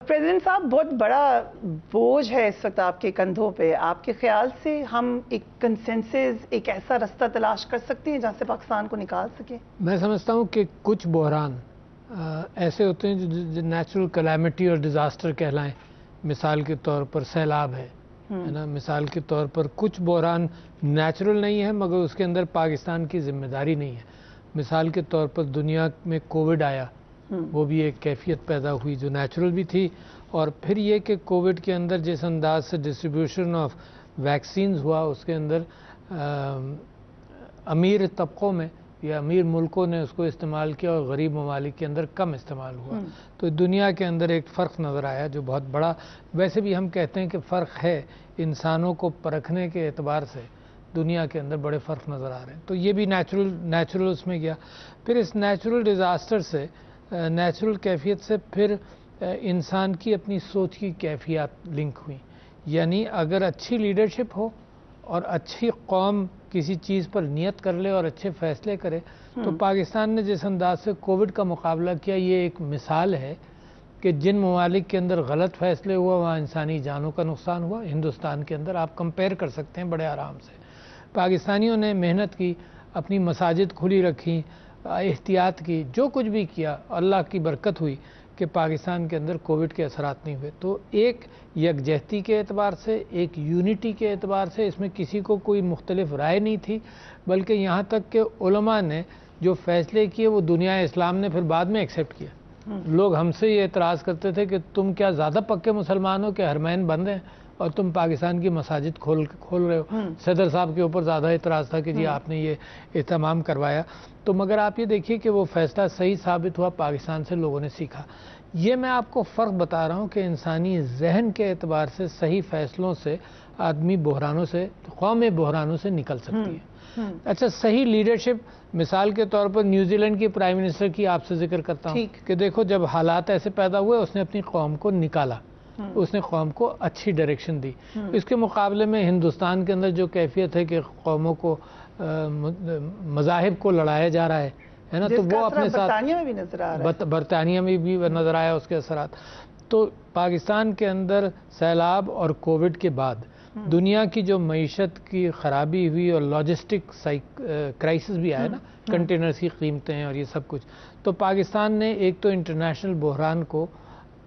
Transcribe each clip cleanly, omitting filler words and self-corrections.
President صاحب، بہت بڑا بوجھ ہے اس وقت آپ کے کندھوں پہ. آپ کے خیال سے ہم ایک کنسنسس، ایک ایسا رستہ تلاش کر سکتے ہیں جہاں سے پاکستان کو نکال سکے؟ میں سمجھتا ہوں کہ کچھ بحران ایسے ہوتے ہیں جو نیچرل کلیمٹی اور ڈیزاسٹر کہلائیں. مثال کے طور پر سیلاب ہے نا. مثال کے طور پر کچھ بحران نیچرل نہیں ہے مگر اس کے اندر پاکستان کی ذمہ داری نہیں ہے. مثال کے طور پر دنیا میں کووڈ آیا، وہ بھی ایک کیفیت پیدا ہوئی جو نیچرل بھی تھی. اور پھر یہ کہ کووڈ کے اندر جس انداز سے ڈسٹریبیوشن آف ویکسینز ہوا، اس کے اندر امیر طبقوں میں یا امیر ملکوں نے اس کو استعمال کیا اور غریب ممالک کے اندر کم استعمال ہوا. تو دنیا کے اندر ایک فرق نظر آیا جو بہت بڑا. ویسے بھی ہم کہتے ہیں کہ فرق ہے، انسانوں کو پرکھنے کے اعتبار سے دنیا کے اندر بڑے فرق نظر آ رہے ہیں. تو یہ بھی نیچرل اس میں گیا. پھر اس نیچرل ڈیزاسٹر سے، نیچرل کیفیت سے پھر انسان کی اپنی سوچ کی کیفیات لنک ہوئی. یعنی اگر اچھی لیڈرشپ ہو اور اچھی قوم کسی چیز پر نیت کر لے اور اچھے فیصلے کرے، تو پاکستان نے جس انداز سے کووڈ کا مقابلہ کیا، یہ ایک مثال ہے کہ جن ممالک کے اندر غلط فیصلے ہوا وہاں انسانی جانوں کا نقصان ہوا. ہندوستان کے اندر آپ کمپیئر کر سکتے ہیں بڑے آرام سے. پاکستانیوں نے محنت کی، اپنی مساجد کھلی رکھی، احتیاط کی، جو کچھ بھی کیا، اللہ کی برکت ہوئی کہ پاکستان کے اندر کووڈ کے اثرات نہیں ہوئے. تو ایک یکجہتی کے اعتبار سے، ایک یونٹی کے اعتبار سے اس میں کسی کو کوئی مختلف رائے نہیں تھی، بلکہ یہاں تک کہ علماء نے جو فیصلے کیے وہ دنیا اسلام نے پھر بعد میں ایکسیپٹ کیا. لوگ ہم سے یہ اعتراض کرتے تھے کہ تم کیا زیادہ پکے مسلمان ہو کہ حرمین بند ہیں اور تم پاکستان کی مساجد کھول رہے ہو. صدر صاحب کے اوپر زیادہ اعتراض تھا کہ جی آپ نے یہ اہتمام کروایا. تو مگر آپ یہ دیکھیے کہ وہ فیصلہ صحیح ثابت ہوا، پاکستان سے لوگوں نے سیکھا. یہ میں آپ کو فرق بتا رہا ہوں کہ انسانی ذہن کے اعتبار سے صحیح فیصلوں سے آدمی بحرانوں سے، قوم بحرانوں سے نکل سکتی ہے. اچھا، صحیح لیڈرشپ، مثال کے طور پر نیوزی لینڈ کی پرائم منسٹر کی آپ سے ذکر کرتا ہوں کہ دیکھو جب حالات ایسے پیدا ہوئے اس نے اپنی قوم کو نکالا، اس نے قوم کو اچھی ڈائریکشن دی. اس کے مقابلے میں ہندوستان کے اندر جو کیفیت ہے کہ قوموں کو، مذاہب کو لڑایا جا رہا ہے نا، تو وہ اپنے ساتھ برطانیہ میں بھی نظر آ رہا ہے. برطانیہ میں بھی نظر آیا اس کے اثرات. تو پاکستان کے اندر سیلاب اور کووڈ کے بعد دنیا کی جو معیشت کی خرابی ہوئی اور لاجسٹک کرائسس بھی آیا نا، کنٹینرز کی قیمتیں اور یہ سب کچھ، تو پاکستان نے ایک تو انٹرنیشنل بحران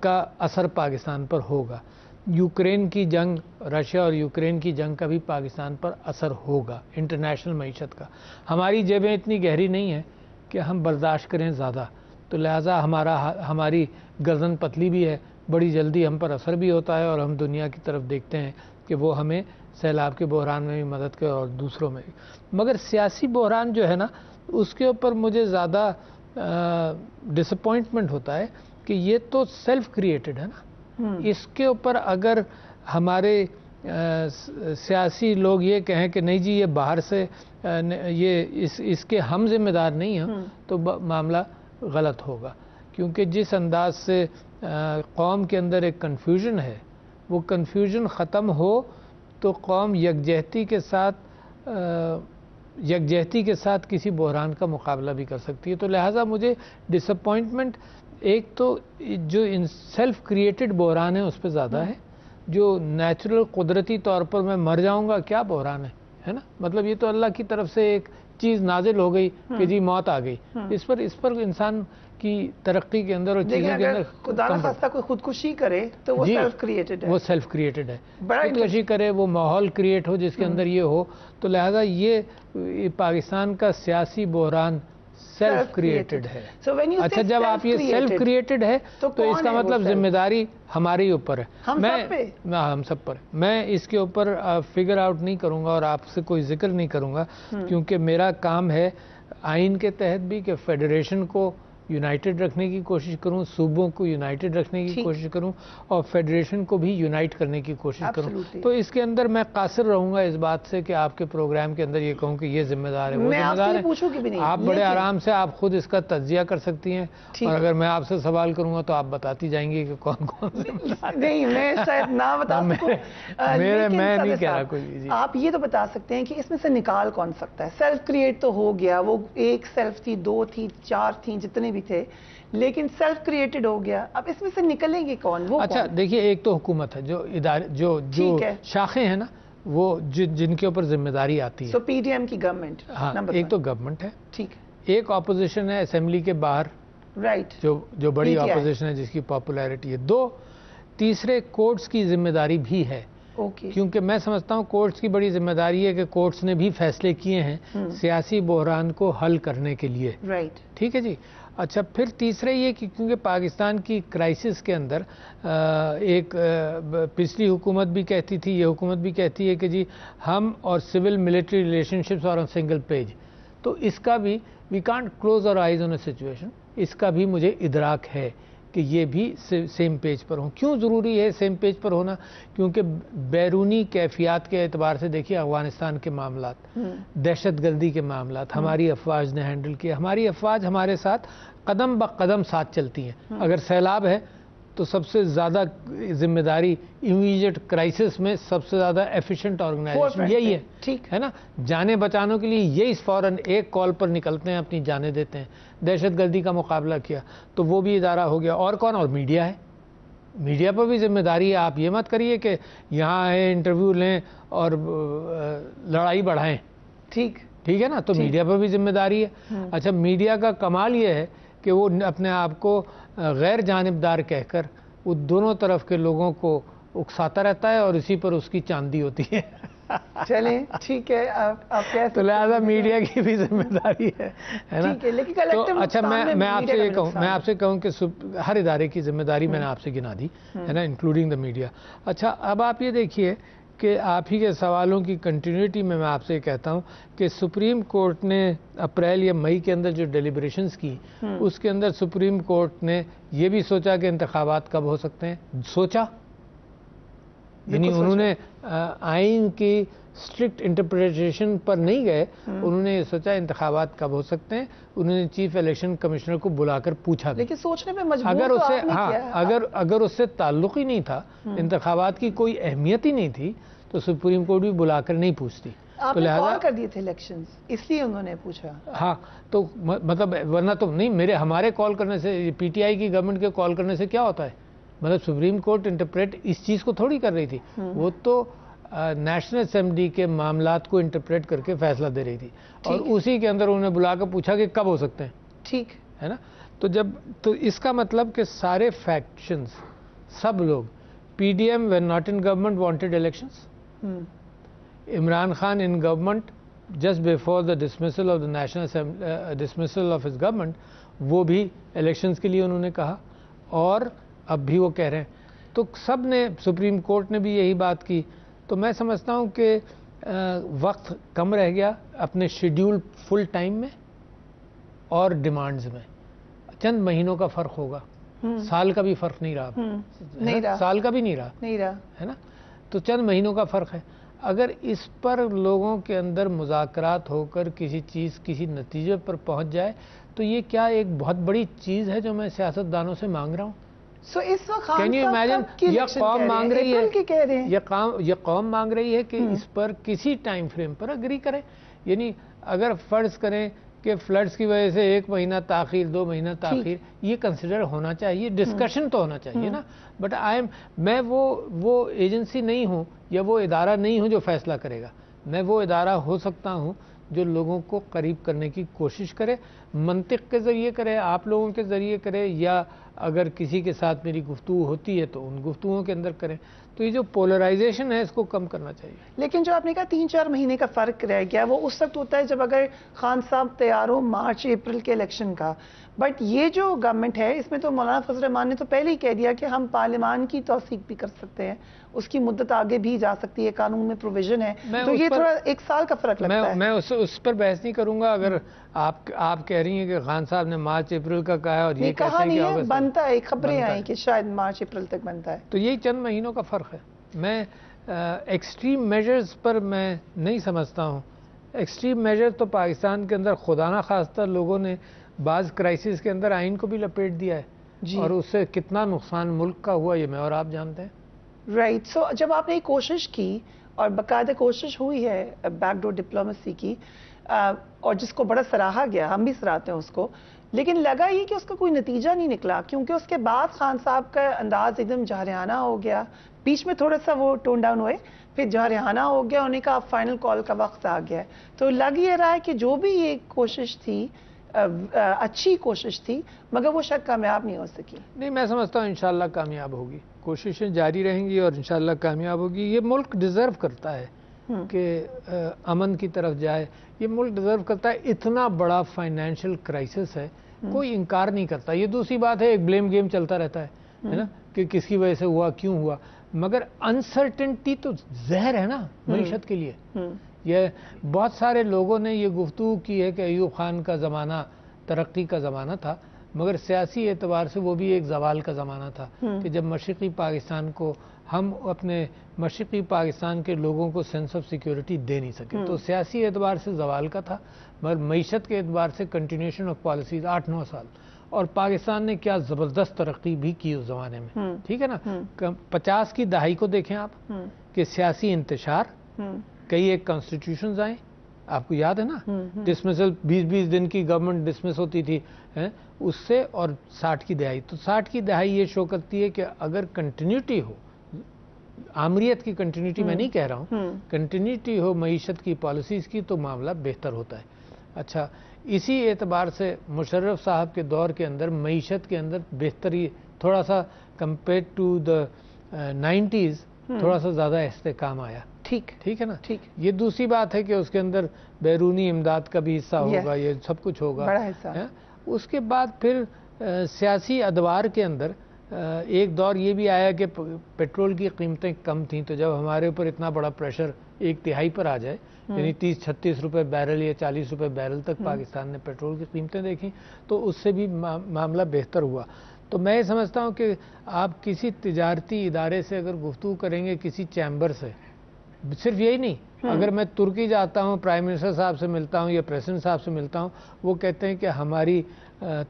کا اثر پاکستان پر ہوگا. یوکرین کی جنگ، رشیا اور یوکرین کی جنگ کا بھی پاکستان پر اثر ہوگا، انٹرنیشنل معیشت کا. ہماری جیبیں اتنی گہری نہیں ہیں کہ ہم برداشت کریں زیادہ، تو لہٰذا ہماری گردن پتلی بھی ہے، بڑی جلدی ہم پر اثر بھی ہوتا ہے اور ہم دنیا کی طرف دیکھتے ہیں کہ وہ ہمیں سیلاب کے بحران میں بھی مدد کرے اور دوسروں میں بھی. مگر سیاسی بحران جو ہے نا، اس کے اوپر مجھے زیادہ ڈس اپوائنٹمنٹ ہوتا ہے کہ یہ تو سیلف کریٹڈ ہے نا. اس کے اوپر اگر ہمارے سیاسی لوگ یہ کہیں کہ نہیں جی یہ باہر سے، یہ اس کے ہم ذمہ دار نہیں ہیں، تو معاملہ غلط ہوگا. کیونکہ جس انداز سے قوم کے اندر ایک کنفیوژن ہے، وہ کنفیوژن ختم ہو تو قوم یکجہتی کے ساتھ کسی بحران کا مقابلہ بھی کر سکتی ہے. تو لہٰذا مجھے ڈس اپوائنٹمنٹ ایک تو جو سیلف کریٹڈ بحران ہے اس پہ زیادہ ہے. جو نیچرل قدرتی طور پر میں مر جاؤں گا، کیا بحران ہے نا، مطلب یہ تو اللہ کی طرف سے ایک چیز نازل ہو گئی کہ جی موت آ گئی. اس پر انسان کی ترقی کے اندر اور چیزوں کے اندر خدا نہ خواستہ کوئی خودکشی کرے تو وہ سیلف کریٹڈ ہے. وہ سیلف کریٹڈ ہے. خودکشی کرے، وہ ماحول کریٹ ہو جس کے اندر یہ ہو. تو لہذا یہ پاکستان کا سیاسی بحران سیلف کریٹڈ ہے. اچھا، جب آپ یہ سیلف کریٹڈ ہے تو اس کا مطلب ذمہ داری ہمارے اوپر ہے، ہم سب پر. میں اس کے اوپر فگر آؤٹ نہیں کروں گا اور آپ سے کوئی ذکر نہیں کروں گا، کیونکہ میرا کام ہے آئین کے تحت بھی کہ فیڈریشن کو یونائٹڈ رکھنے کی کوشش کروں، صوبوں کو یونائٹڈ رکھنے کی کوشش کروں اور فیڈریشن کو بھی یونائٹ کرنے کی کوشش کروں. تو اس کے اندر میں قاصر رہوں گا اس بات سے کہ آپ کے پروگرام کے اندر یہ کہوں کہ یہ ذمہ دار ہے، وہ ذمہ دار ہے. آپ بڑے آرام سے آپ خود اس کا تجزیہ کر سکتی ہیں، اور اگر میں آپ سے سوال کروں گا تو آپ بتاتی جائیں گی کہ کون ذمہ دار. نہیں، میں شاید نہ بتا سکوں. میں نہیں کہہ رہا کوئی. آپ یہ تو بتا سکتے ہیں کہ اس میں سے نکال کون سکتا ہے؟ سیلف کریٹ تو ہو گیا، وہ ایک سیلف تھی، دو تھی، چار تھیں، جتنے بھی تھے لیکن سیلف کریٹڈ ہو گیا. اب اس میں سے نکلیں گے کون؟ وہ اچھا دیکھیے، ایک تو حکومت ہے جو ادارے جو شاخیں ہیں نا وہ جن کے اوپر ذمہ داری آتی ہے. سو پی ڈی ایم کی گورنمنٹ. ہاں ایک تو گورنمنٹ ہے، ٹھیک ہے. ایک اپوزیشن ہے اسمبلی کے باہر، رائٹ، جو بڑی اپوزیشن ہے جس کی پاپولیرٹی ہے. تیسرے کورٹس کی ذمہ داری بھی ہے. کیونکہ میں سمجھتا ہوں کورٹس کی بڑی ذمہ داری ہے کہ کورٹس نے بھی فیصلے کیے ہیں سیاسی بحران کو حل کرنے کے لیے. رائٹ، ٹھیک ہے جی. اچھا پھر تیسرے یہ کہ کیونکہ پاکستان کی کرائسس کے اندر ایک پچھلی حکومت بھی کہتی تھی، یہ حکومت بھی کہتی ہے کہ جی ہم اور civil military relationships are on single page. تو اس کا بھی we can't close our eyes on a situation. اس کا بھی مجھے ادراک ہے کہ یہ بھی سیم پیج پر ہوں. کیوں ضروری ہے سیم پیج پر ہونا؟ کیونکہ بیرونی کیفیات کے اعتبار سے دیکھیے افغانستان کے معاملات، دہشت گردی کے معاملات ہماری افواج نے ہینڈل کیا. ہماری افواج ہمارے ساتھ قدم بقدم ساتھ چلتی ہیں. اگر سیلاب ہے تو سب سے زیادہ ذمہ داری امیڈیٹ کرائسس میں سب سے زیادہ ایفیشینٹ آرگنائزیشن یہی ہے. ٹھیک ہے نا. جانیں بچانے کے لیے یہی فوراً ایک کال پر نکلتے ہیں، اپنی جانیں دیتے ہیں. دہشت گردی کا مقابلہ کیا تو وہ بھی ادارہ ہو گیا. اور کون؟ اور میڈیا ہے. میڈیا پر بھی ذمہ داری ہے. آپ یہ مت کریے کہ یہاں آئیں انٹرویو لیں اور لڑائی بڑھائیں. ٹھیک ہے نا. تو میڈیا پر بھی ذمہ داری ہے. اچھا میڈیا کا کمال یہ ہے کہ وہ اپنے آپ کو غیر جانبدار کہہ کر وہ دونوں طرف کے لوگوں کو اکساتا رہتا ہے اور اسی پر اس کی چاندی ہوتی ہے. چلیں ٹھیک ہے. تو لہذا میڈیا کی بھی ذمہ داری ہے نا. تو اچھا میں آپ سے کہوں کہ ہر ادارے کی ذمہ داری میں نے آپ سے گنا دی ہے نا، انکلوڈنگ دا میڈیا. اچھا اب آپ یہ دیکھیے کہ آپ ہی کے سوالوں کی کنٹینیوٹی میں آپ سے کہتا ہوں کہ سپریم کورٹ نے اپریل یا مئی کے اندر جو ڈیلیبریشنز کی اس کے اندر سپریم کورٹ نے یہ بھی سوچا کہ انتخابات کب ہو سکتے ہیں. سوچا یعنی انہوں نے آئین کی اسٹرکٹ انٹرپریٹیشن پر نہیں گئے. انہوں نے یہ سوچا انتخابات کب ہو سکتے ہیں. انہوں نے چیف الیکشن کمشنر کو بلا کر پوچھا. لیکن سوچنے میں مجبور اگر اس سے تعلق ہی نہیں تھا، انتخابات کی کوئی اہمیت ہی نہیں تھی، تو سپریم کورٹ بھی بلا کر نہیں پوچھتی. تو لہٰذا کر دیے تھے الیکشنز، اس لیے انہوں نے پوچھا. ہاں تو مطلب ورنہ تو نہیں. ہمارے کال کرنے سے، پی ٹی آئی کی گورنمنٹ کے کال کرنے سے کیا ہوتا ہے؟ مطلب سپریم کورٹ انٹرپریٹ اس چیز کو تھوڑی کر رہی تھی. وہ تو نیشنل اسمبلی کے معاملات کو انٹرپریٹ کر کے فیصلہ دے رہی تھی اور اسی کے اندر انہوں نے بلا کر پوچھا کہ کب ہو سکتے ہیں. ٹھیک ہے نا. تو اس کا مطلب کہ سارے فیکشنز، سب لوگ، P D M when not in government wanted elections. Imran Khan in government just before the dismissal of the national dismissal of his government, وہ بھی الیکشنز کے لیے انہوں نے کہا اور اب بھی وہ کہہ رہے ہیں. تو سب نے، سپریم کورٹ نے بھی یہی بات کی. تو میں سمجھتا ہوں کہ وقت کم رہ گیا اپنے شیڈیول فل ٹائم میں اور ڈیمانڈز میں. چند مہینوں کا فرق ہوگا، سال کا بھی فرق نہیں رہا. سال کا بھی نہیں رہا ہے نا. تو چند مہینوں کا فرق ہے. اگر اس پر لوگوں کے اندر مذاکرات ہو کر کسی چیز، کسی نتیجے پر پہنچ جائے تو یہ کیا ایک بہت بڑی چیز ہے جو میں سیاست دانوں سے مانگ رہا ہوں. سو اس وقت کین یو امیجن، یہ قوم مانگ رہی ہے، یہ قوم مانگ رہی ہے کہ اس پر کسی ٹائم فریم پر اگری کریں. یعنی اگر فرض کریں کہ فلڈز کی وجہ سے 1 مہینہ تاخیر، 2 مہینہ تاخیر، یہ کنسیڈر ہونا چاہیے، ڈسکشن تو ہونا چاہیے نا. بٹ میں وہ ایجنسی نہیں ہوں یا وہ ادارہ نہیں ہوں جو فیصلہ کرے گا. میں وہ ادارہ ہو سکتا ہوں جو لوگوں کو قریب کرنے کی کوشش کرے، منطق کے ذریعے کرے، آپ لوگوں کے ذریعے کرے، یا اگر کسی کے ساتھ میری گفتگو ہوتی ہے تو ان گفتگوؤں کے اندر کریں. تو یہ جو پولرائزیشن ہے اس کو کم کرنا چاہیے. لیکن جو آپ نے کہا 3-4 مہینے کا فرق رہ گیا، وہ اس وقت ہوتا ہے جب اگر خان صاحب تیار ہو مارچ اپریل کے الیکشن کا. بٹ یہ جو گورنمنٹ ہے اس میں تو مولانا فضل الرحمان نے تو پہلے ہی کہہ دیا کہ ہم پارلیمان کی توثیق بھی کر سکتے ہیں، اس کی مدت آگے بھی جا سکتی ہے، قانون میں پروویژن ہے. تو یہ تھوڑا 1 سال کا فرق لگتا ہے. میں اس پر بحث نہیں کروں گا. اگر آپ کہہ رہی ہیں کہ خان صاحب نے مارچ اپریل کا کہا ہے اور یہ کہا نہیں ہے، بنتا ہے، خبریں آئیں کہ شاید مارچ اپریل تک بنتا ہے. تو یہی چند مہینوں کا فرق ہے. میں ایکسٹریم میجرز پر میں نہیں سمجھتا ہوں. ایکسٹریم میجر تو پاکستان کے اندر خدا نہ خواستہ لوگوں نے بعض کرائسس کے اندر آئین کو بھی لپیٹ دیا ہے اور اس سے کتنا نقصان ملک کا ہوا یہ میں اور آپ جانتے ہیں. رائٹ. سو جب آپ نے کوشش کی اور باقاعدہ کوشش ہوئی ہے بیک ڈور ڈپلومیسی کی اور جس کو بڑا سراہا گیا، ہم بھی سراہتے ہیں اس کو، لیکن لگا یہ کہ اس کا کوئی نتیجہ نہیں نکلا، کیونکہ اس کے بعد خان صاحب کا انداز ایک دم جارحانہ ہو گیا. بیچ میں تھوڑا سا وہ ٹون ڈاؤن ہوئے، پھر جارحانہ ہو گیا، انہیں کہا فائنل کال کا وقت آ گیا. تو لگ یہ رہا ہے کہ جو بھی یہ کوشش تھی اچھی کوشش تھی، مگر وہ شاید کامیاب نہیں ہو سکی. نہیں، میں سمجھتا ہوں انشاءاللہ کامیاب ہوگی، کوششیں جاری رہیں گی اور انشاءاللہ کامیاب ہوگی. یہ ملک ڈیزرو کرتا ہے کہ امن کی طرف جائے. یہ ملک ڈیزرو کرتا ہے. اتنا بڑا فائنینشیل کرائسس ہے، کوئی انکار نہیں کرتا. یہ دوسری بات ہے، ایک بلیم گیم چلتا رہتا ہے نا، کہ کس کی وجہ سے ہوا، کیوں ہوا. مگر انسرٹنٹی تو زہر ہے نا معیشت کے لیے. یہ بہت سارے لوگوں نے یہ گفتگو کی ہے کہ ایوب خان کا زمانہ ترقی کا زمانہ تھا، مگر سیاسی اعتبار سے وہ بھی ایک زوال کا زمانہ تھا کہ جب مشرقی پاکستان کو ہم اپنے مشرقی پاکستان کے لوگوں کو سینس آف سیکیورٹی دے نہیں سکے. تو سیاسی اعتبار سے زوال کا تھا، مگر معیشت کے اعتبار سے کنٹینیوشن آف پالیسیز 8-9 سال. اور پاکستان نے کیا زبردست ترقی بھی کی اس زمانے میں. ٹھیک ہے نا. 50 کی دہائی کو دیکھیں آپ کہ سیاسی انتشار، کئی ایک کانسٹیٹیوشنز آئیں، آپ کو یاد ہے نا، ڈسمسل 20 دن کی گورنمنٹ ڈسمس ہوتی تھی اس سے. اور 60 کی دہائی، تو 60 کی دہائی یہ شو کرتی ہے کہ اگر کنٹینیوٹی ہو، آمریت کی کنٹینیوٹی میں نہیں کہہ رہا ہوں، کنٹینیوٹی ہو معیشت کی پالیسیز کی، تو معاملہ بہتر ہوتا ہے. اچھا، اسی اعتبار سے مشرف صاحب کے دور کے اندر معیشت کے اندر بہتری تھوڑا سا کمپیئر ٹو دا 90s تھوڑا سا زیادہ استحکام آیا. ٹھیک ہے نا. یہ دوسری بات ہے کہ اس کے اندر بیرونی امداد کا بھی حصہ ہوگا، یہ سب کچھ ہوگا. اس کے بعد پھر سیاسی ادوار کے اندر ایک دور یہ بھی آیا کہ پیٹرول کی قیمتیں کم تھیں، تو جب ہمارے اوپر اتنا بڑا پریشر 1/3 پر آ جائے، یعنی 30-36 روپے بیرل یا 40 روپے بیرل تک پاکستان نے پیٹرول کی قیمتیں دیکھیں، تو اس سے بھی معاملہ بہتر ہوا. تو میں سمجھتا ہوں کہ آپ کسی تجارتی ادارے سے اگر گفتگو کریں گے، کسی چیمبر سے، صرف یہی نہیں، اگر میں ترکی جاتا ہوں، پرائم منسٹر صاحب سے ملتا ہوں یا پریزیڈنٹ صاحب سے ملتا ہوں، وہ کہتے ہیں کہ ہماری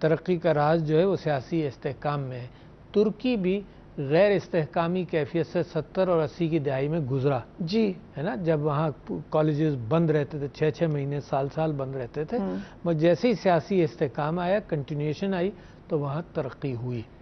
ترقی کا راز جو ہے وہ سیاسی استحکام میں ہے. ترکی بھی غیر استحکامی کیفیت سے 70 اور 80 کی دہائی میں گزرا ہے نا، جب وہاں کالجز بند رہتے تھے، 6 مہینے سال بند رہتے تھے. جیسے ہی سیاسی استحکام آیا، کنٹینیوشن آئی، تو وہاں ترقی ہوئی.